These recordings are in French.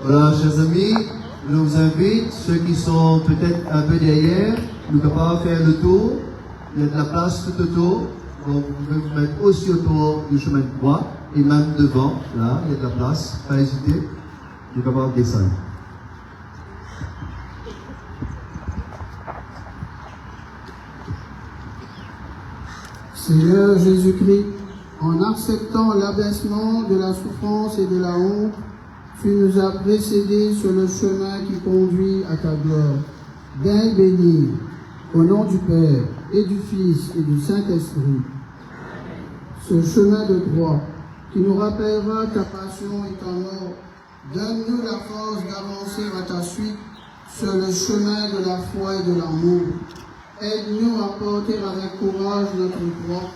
Voilà, chers amis, je vous invite, ceux qui sont peut-être un peu derrière, nous ne pouvons pas faire le tour. Il y a de la place tout autour. Donc, vous pouvez vous mettre aussi autour du chemin de croix et même devant. Là, il y a de la place. Pas hésiter. Nous ne pouvons pas descendre. Seigneur Jésus-Christ, en acceptant l'abaissement de la souffrance et de la honte, tu nous as précédés sur le chemin qui conduit à ta gloire. Viens bénir, au nom du Père, et du Fils, et du Saint-Esprit, ce chemin de croix qui nous rappellera ta passion et ta mort. Donne-nous la force d'avancer à ta suite sur le chemin de la foi et de l'amour. Aide-nous à porter avec courage notre croix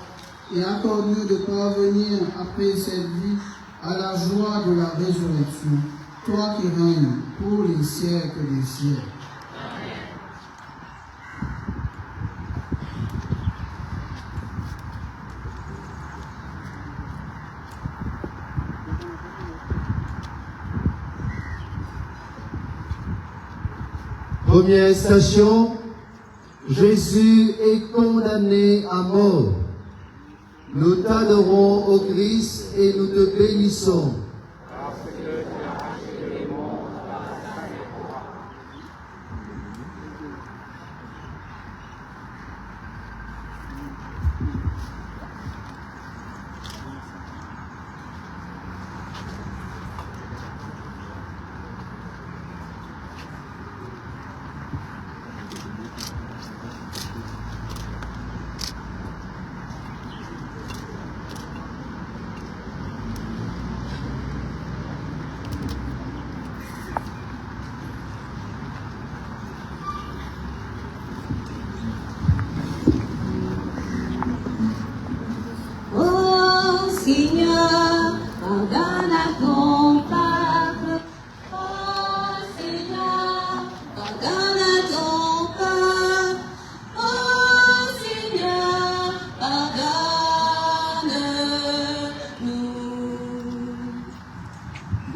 et accorde-nous de parvenir après cette vie à la joie de la résurrection, toi qui règnes pour les siècles des siècles. Première station, Jésus est condamné à mort. Nous t'adorons, ô Christ, et nous te bénissons.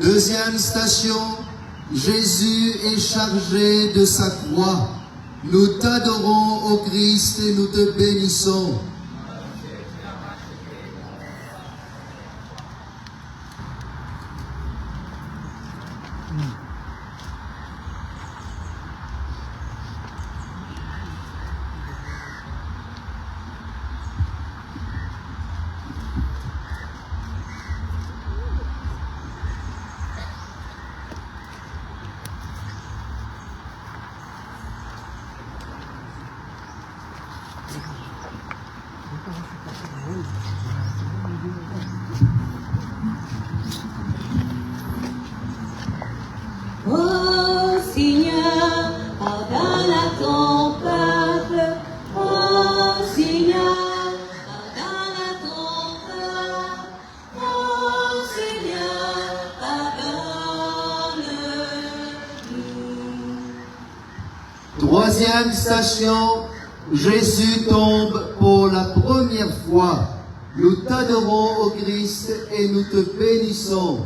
Deuxième station, Jésus est chargé de sa croix. Nous t'adorons, ô Christ, et nous te bénissons. Troisième station, Jésus tombe pour la première fois. Nous t'adorons, ô Christ, et nous te bénissons.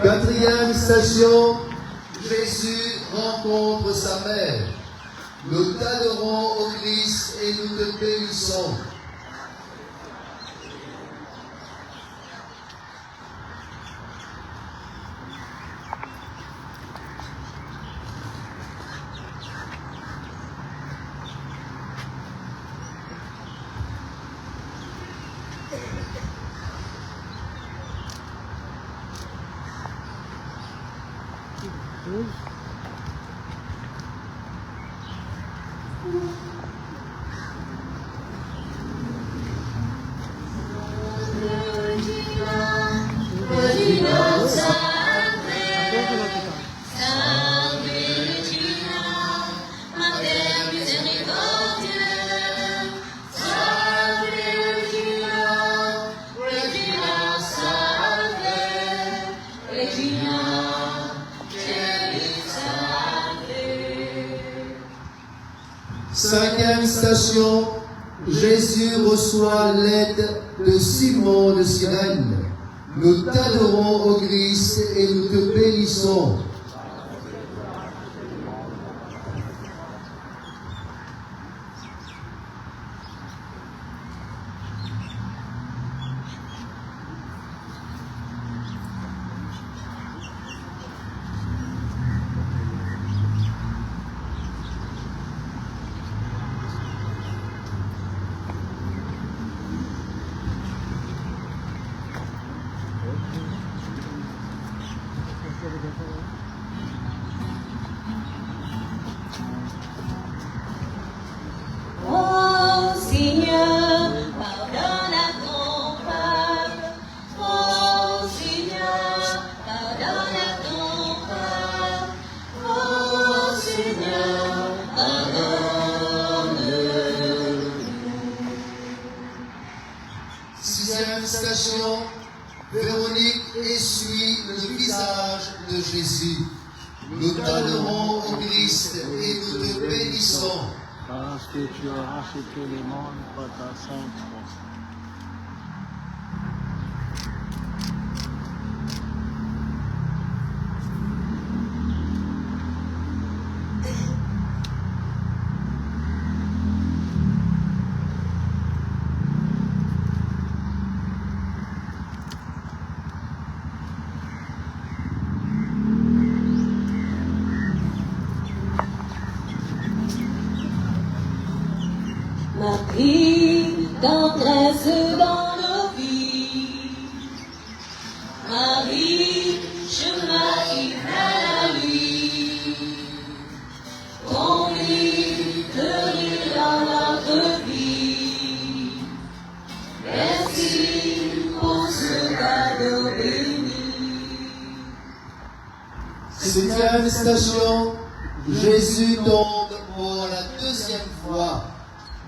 Quatrième station, Jésus rencontre sa mère. Nous t'adorons, ô Christ, et nous te bénissons. Cinquième station, Jésus reçoit l'aide de Simon de Cyrène. Nous t'adorons, ô Christ, et nous te bénissons. Oh Seigneur, pardonne à ton peuple. Oh Seigneur, pardonne à ton peuple. Oh Seigneur, pardonne-nous. Sixième station, Véronique essuie le visage de Jésus. Nous t'adorons, ô Christ, et nous te bénissons. Parce que tu as racheté les mondes par ta sainte force. Marie, tendresse dans nos vies. Marie, chemin qui mène à lui. Conduit de lui dans notre vie. Merci pour ce cadeau béni. Septième station, Jésus tombe pour la deuxième fois.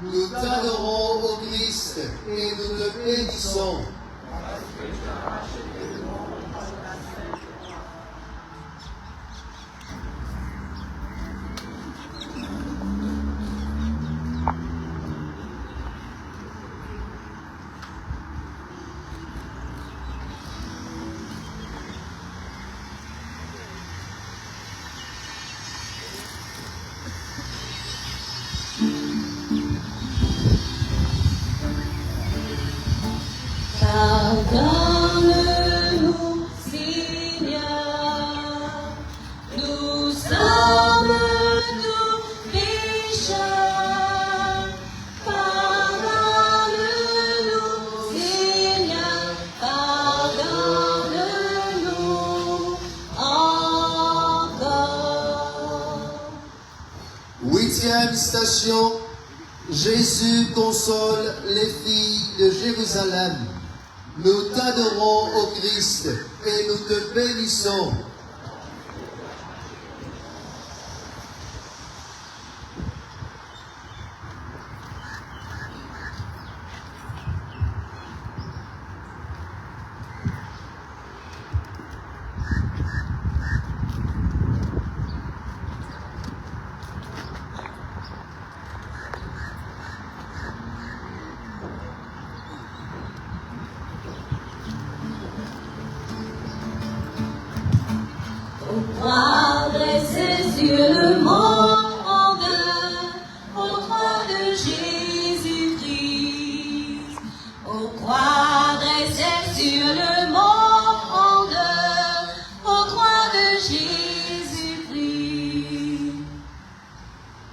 Nous t'adorons, ô Christ, et nous te bénissons. Pardonne-nous, Seigneur. station, Jésus console les filles de Jérusalem. Nous t'adorons, ô Christ, et nous te bénissons. Croix dressée sur le monde, aux croix de Jésus-Christ. Aux croix dressée sur le monde, aux croix de Jésus-Christ.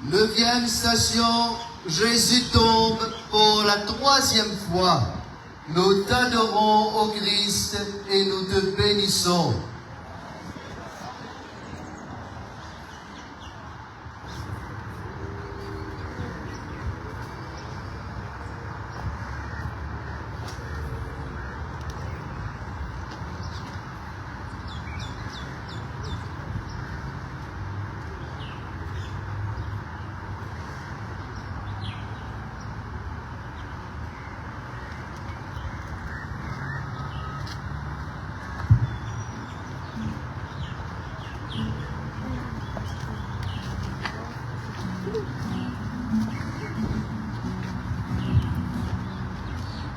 9e station, Jésus tombe pour la 3e fois. Nous t'adorons, ô Christ, et nous te bénissons.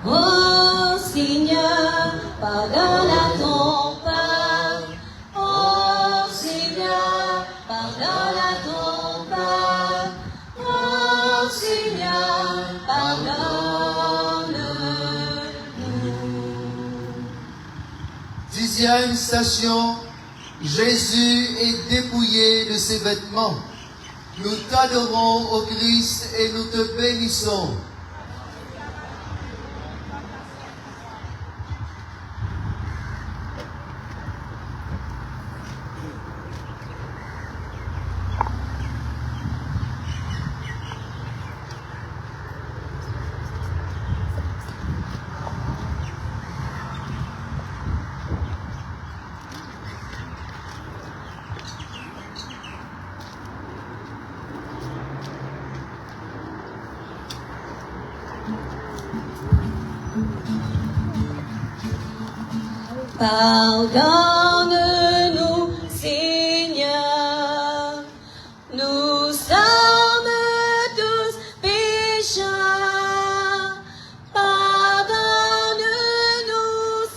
Oh Seigneur, pardonne à ton peuple. Oh Seigneur, pardonne à ton peuple. Oh Seigneur, pardonne-nous. 10e station, Jésus est dépouillé de ses vêtements. Nous t'adorons, ô Christ, et nous te bénissons. Pardonne-nous, Seigneur, nous sommes tous pécheurs. Pardonne-nous,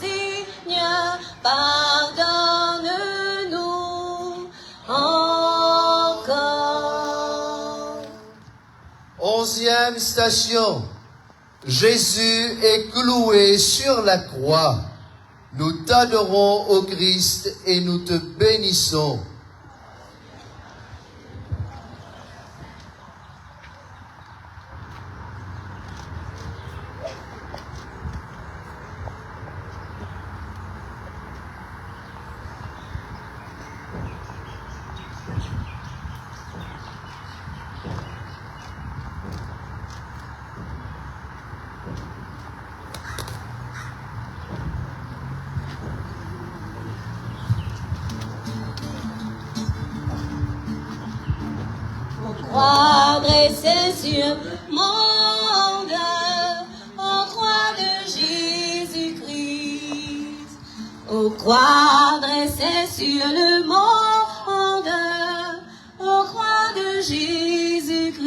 Seigneur, pardonne-nous encore. 11e station, Jésus est cloué sur la croix. Nous t'adorons, ô Christ, et nous te bénissons. Croix dressée sur le monde, aux croix de Jésus-Christ. Aux croix dressée sur le monde, aux croix de Jésus-Christ.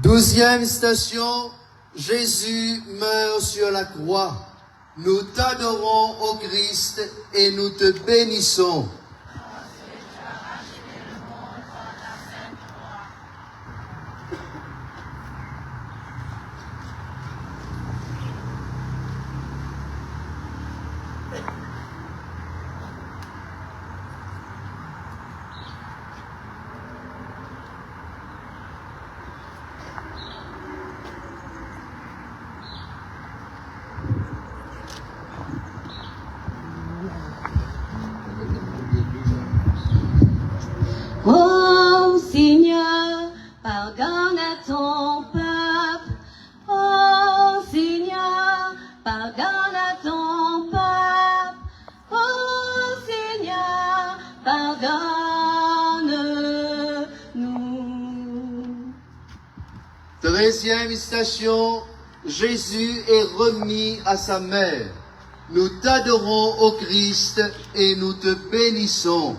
12e station, Jésus meurt sur la croix. Nous t'adorons, ô Christ, et nous te bénissons. 13e station, Jésus est remis à sa mère. Nous t'adorons, ô Christ, et nous te bénissons.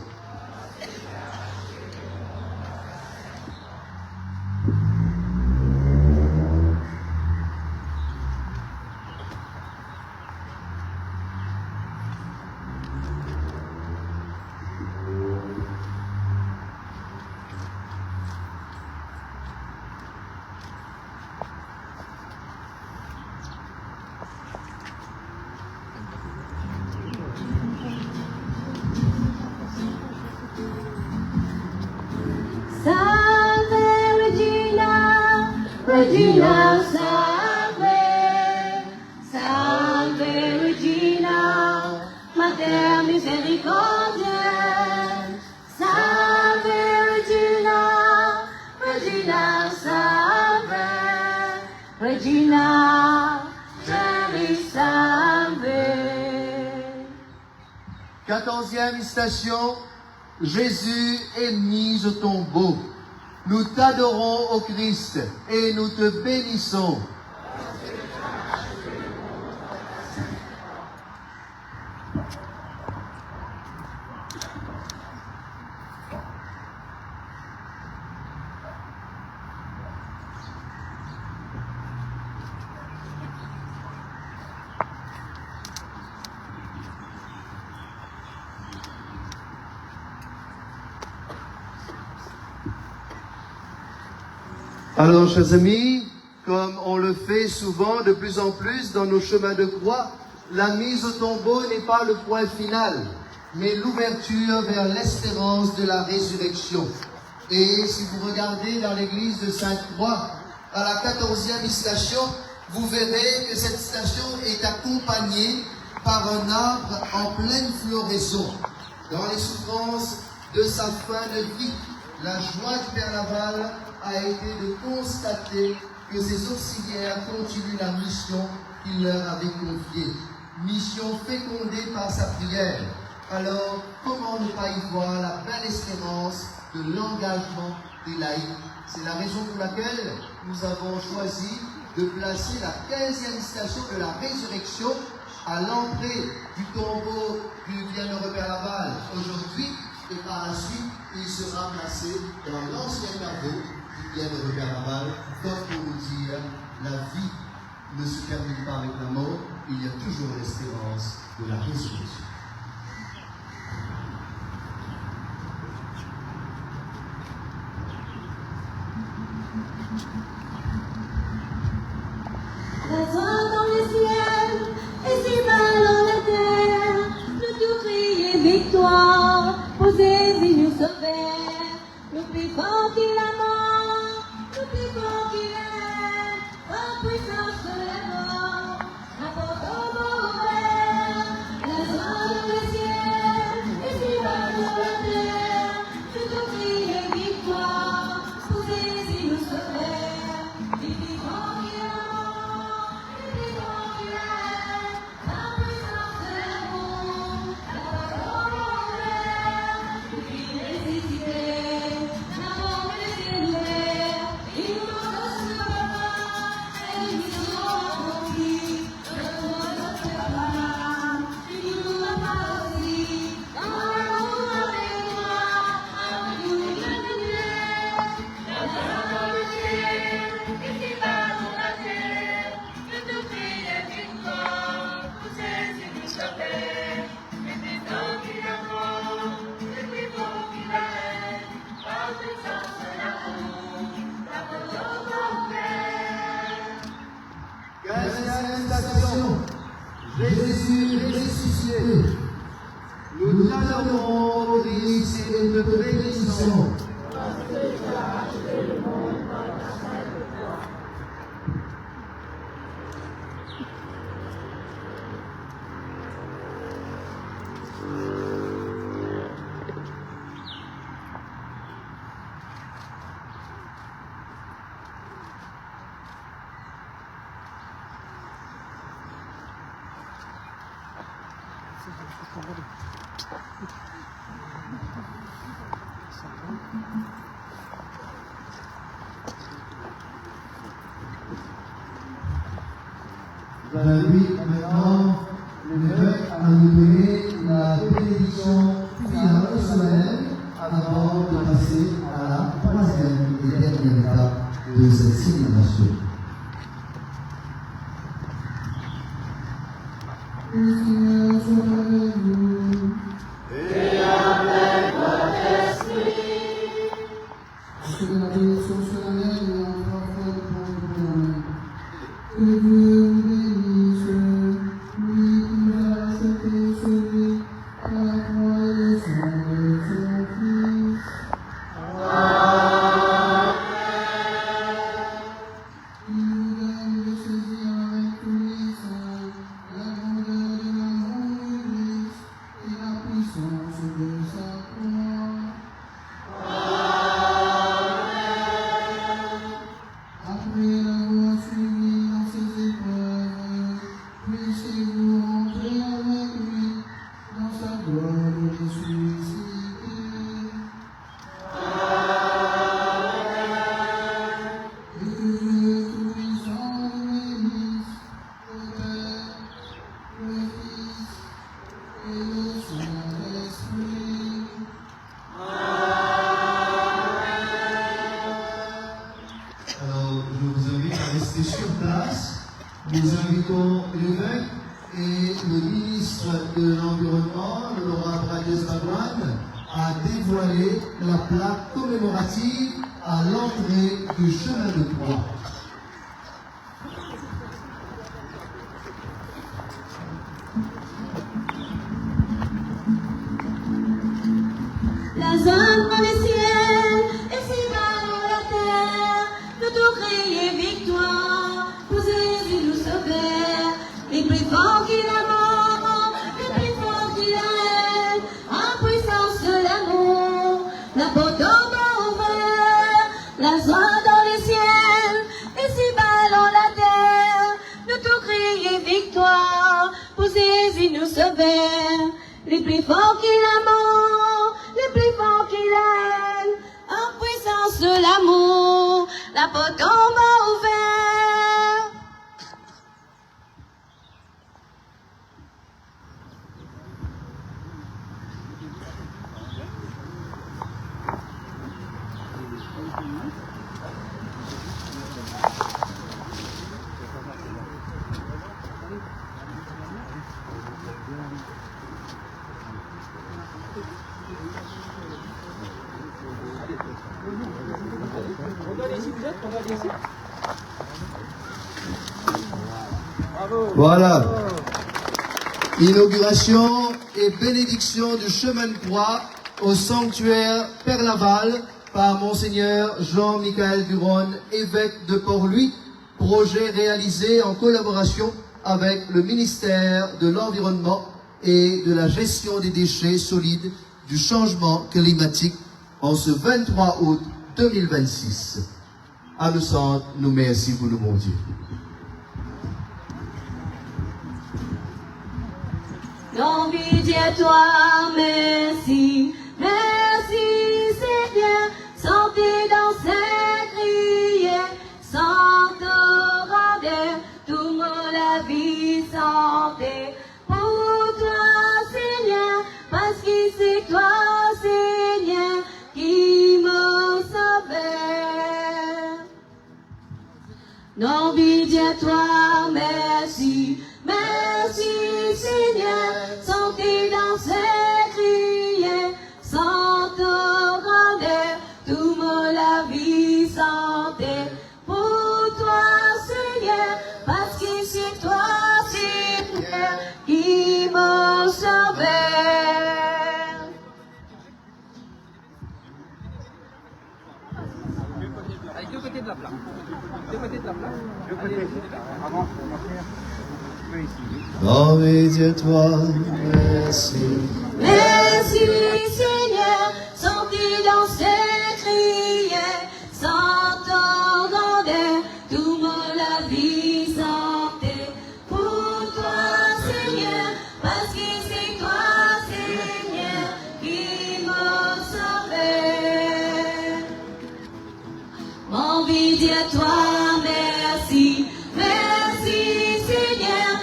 Salve Regina, Regina salve, salve Regina, Mater misericordiae, salve Regina, Regina salve, Regina Celi salve. 14e station, Jésus est mis au tombeau. Nous t'adorons, ô Christ, et nous te bénissons. Alors, chers amis, comme on le fait souvent de plus en plus dans nos chemins de croix, la mise au tombeau n'est pas le point final, mais l'ouverture vers l'espérance de la résurrection. Et si vous regardez dans l'église de Sainte-Croix, à la 14e station, vous verrez que cette station est accompagnée par un arbre en pleine floraison. Dans les souffrances de sa fin de vie, la joie du Père Laval a été de constater que ses auxiliaires continuent la mission qu'il leur avait confiée. Mission fécondée par sa prière. Alors, comment ne pas y voir la belle espérance de l'engagement des laïcs? C'est la raison pour laquelle nous avons choisi de placer la 15e station de la résurrection à l'entrée du tombeau du bienheureux Père Laval aujourd'hui, et par la suite, il sera placé dans l'ancien caveau du bienheureux Père Laval, comme pour nous dire, la vie ne se termine pas avec la mort, il y a toujours l'espérance de la résurrection. La joie dans les ciels et si bas dans la terre, le tout crier victoire, posez et nous sauver. Le plus fort qui la mort, le plus fort qui l'aime, en puissance de la mort, la porte au mauvais. La joie dans les ciels et si bas dans la terre, le tout crier victoire, posez et nous sauver. Le plus fort qui la mort, le plus fort qui l'aime, en puissance de l'amour, la porte au mauvais. Le cri ressuscité. Jésus est ressuscité. Nous t'adorons, Christ, et nous te bénissons. J'invite maintenant l'évêque à nous donner la bénédiction finale solennelle avant de passer à la troisième et dernière étape de cette célébration. Le Seigneur soit avec vous. Et avec votre esprit. C'est la bénédiction solennelle et en parfaite bonne. Que Dieu vous bénisse, lui qui a accepté celui à la croix et son Fils. Il nous donne de saisir avec tous les saints la grandeur de l'amour de Christ et la puissance de sa croix. Après l'avoir suivi dans ses épreuves, puissiez-vous entrer avec lui dans sa gloire ressuscitée. Et que Dieu Tout-Puissant nous bénisse, le Père, le Fils et le Saint-Esprit. Alors, je vous invite à rester sur place. Nous invitons l'évêque et le ministre de l'Environnement, l'honorable Agnès Babouane, à dévoiler la plaque commémorative à l'entrée du chemin de croix. La zone dans les ciels et si bas dans la terre, de tout crier victoire pour Jésus nous sauver. Les plus forts qui la mort, les plus forts qui la haine, en puissance de l'amour, la porte en ouvert. La zone dans les ciels et si bas dans la terre, de tout crier victoire pour Jésus nous sauver. Les plus forts qui la mort, les plus forts qui la haine, en puissance de l'amour, la porte tombe ouverte. Voilà. Inauguration et bénédiction du chemin de croix au sanctuaire Père Laval par Monseigneur Jean-Michel Duron, évêque de Port-Louis, projet réalisé en collaboration avec le ministère de l'Environnement et de la gestion des déchets solides du changement climatique en ce 23 août 2026. À nous centre, nous merci pour le bon Dieu. L'envie à toi, merci, merci Seigneur, santé dans ses criers, sans te rendre, tout mon la vie santé. Pour toi Seigneur, parce que c'est toi Seigneur qui me sauvait. L'envie à toi, merci, merci Seigneur, santé dans ses criers, sans te rendre, tout me la vie santé. Pour toi Seigneur, parce que c'est toi Seigneur qui me sauvait. Avec deux côtés de la plaque. Deux côtés de la plaque. Deux côtés. Avant, on va faire un peu ici. Envie à toi, merci. Merci Seigneur, santé dans ses criers, sans te rendre, tout me la vie santé. Pour toi Seigneur, parce que c'est toi Seigneur qui me sauvait. Envie à toi, merci, merci Seigneur,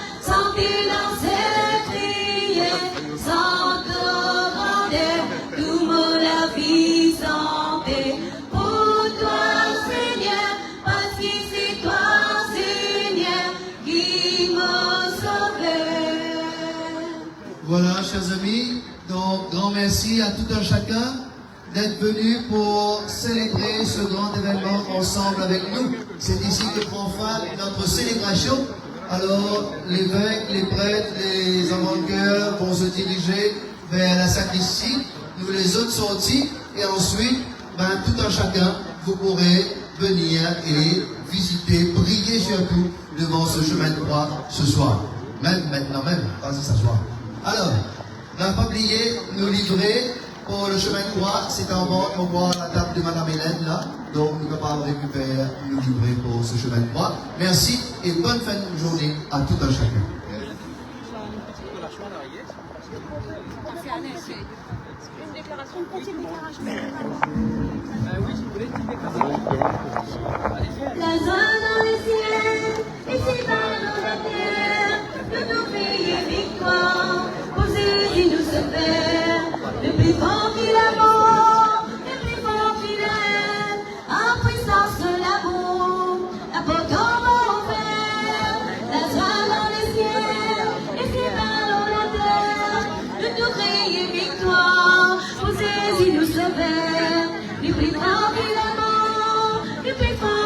Voilà, chers amis, donc grand merci à tout un chacun d'être venu pour célébrer ce grand événement ensemble avec nous. C'est ici que prend fin notre célébration. Alors, l'évêque, les prêtres, les enfants de chœur vont se diriger vers la sacristie, nous les autres sortis, et ensuite, tout un chacun, vous pourrez venir et visiter, prier surtout devant ce chemin de croix ce soir. Même maintenant même, pas s'asseoir. Alors, n'a pas oublié nous livrer pour le chemin de croix, c'est en vente, on voit la table de Madame Hélène là, donc nous sommes capables de récupérer, nous livrer pour ce chemin de croix. Merci et bonne fin de journée à tout un chacun. Une déclaration, une petite déclaration. Oui, je voulais une petite déclaration. La joie dans les ciels, et si bas dans la terre, de nos pays et victoire, posez et nous se faire, le plus fort qui l'amour, le plus fort qui l'aime, en puissance de l'amour, apportant mon enfer, la joie dans les ciels, et si bas dans la terre, de tout pays et victoire, posez et nous se faire.